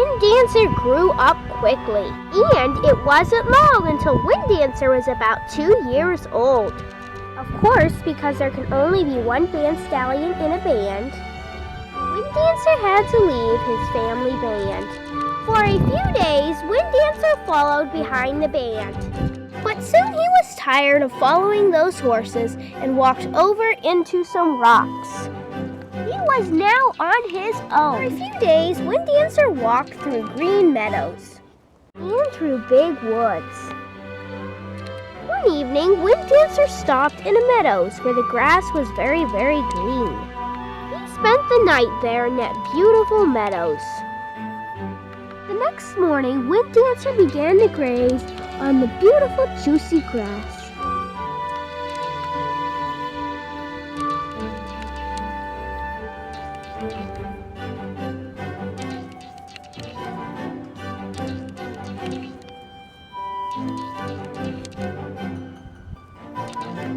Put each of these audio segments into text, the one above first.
Wind Dancer grew up quickly, and it wasn't long until Wind Dancer was about 2 years old. Of course, because there can only be one band stallion in a band, Wind Dancer had to leave his family band. For a few days, Wind Dancer followed behind the band. But soon he was tired of following those horses and walked over into some rocks. He was now on his own. For a few days, Wind Dancer walked through green meadows and through big woods. One evening, Wind Dancer stopped in a meadows where the grass was very, very green. He spent the night there in that beautiful meadows. The next morning, Wind Dancer began to graze on the beautiful, juicy grass.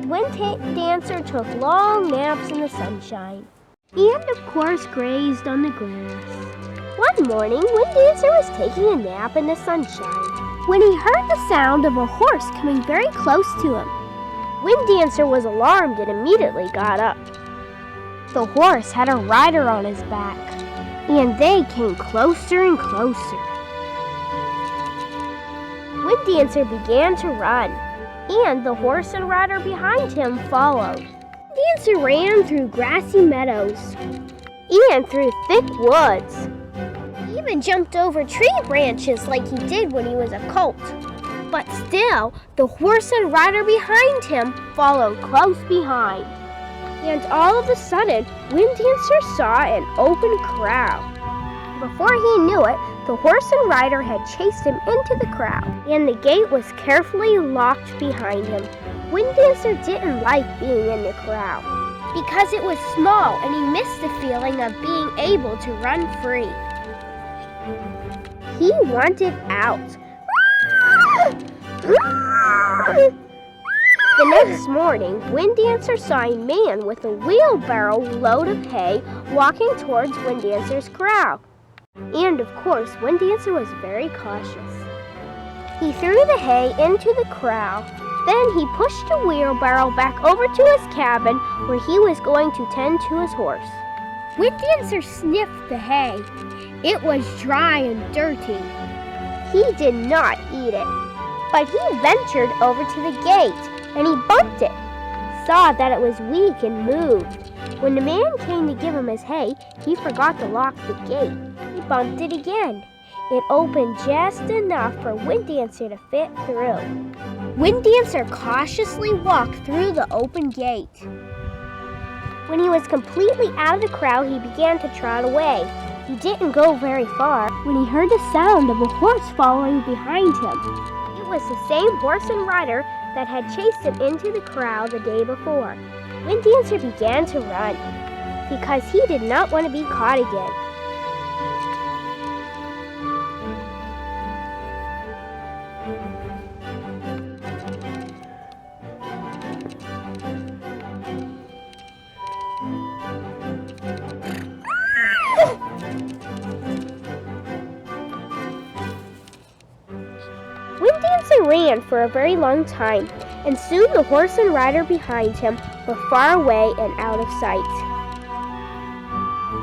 Wind Dancer took long naps in the sunshine, and of course grazed on the grass. One morning, Wind Dancer was taking a nap in the sunshine when he heard the sound of a horse coming very close to him. Wind Dancer was alarmed and immediately got up. The horse had a rider on his back, and they came closer and closer. Wind Dancer began to run, and the horse and rider behind him followed. Wind Dancer ran through grassy meadows and through thick woods. He even jumped over tree branches like he did when he was a colt. But still, the horse and rider behind him followed close behind. And all of a sudden, Wind Dancer saw an open crowd. Before he knew it, the horse and rider had chased him into the crowd, and the gate was carefully locked behind him. Wind Dancer didn't like being in the crowd because it was small and he missed the feeling of being able to run free. He wanted out. The next morning, Wind Dancer saw a man with a wheelbarrow load of hay walking towards Wind Dancer's crowd. And of course, Wind Dancer was very cautious. He threw the hay into the crowd. Then he pushed the wheelbarrow back over to his cabin where he was going to tend to his horse. Wind Dancer sniffed the hay. It was dry and dirty. He did not eat it, but he ventured over to the gate and he bumped it, saw that it was weak and moved. When the man came to give him his hay, he forgot to lock the gate. He bumped it again. It opened just enough for Wind Dancer to fit through. Wind Dancer cautiously walked through the open gate. When he was completely out of the crowd, he began to trot away. He didn't go very far when he heard the sound of a horse following behind him. It was the same horse and rider that had chased him into the crowd the day before. Wind Dancer began to run because he did not want to be caught again. Wind Dancer ran for a very long time, and soon the horse and rider behind him were far away and out of sight.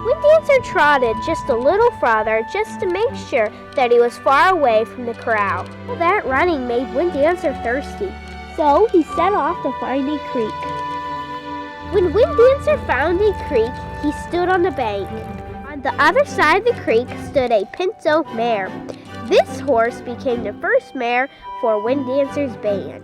Wind Dancer trotted just a little farther just to make sure that he was far away from the crowd. All that running made Wind Dancer thirsty, so he set off to find a creek. When Wind Dancer found a creek, he stood on the bank. On the other side of the creek stood a pinto mare. This horse became the first mare for Wind Dancer's band.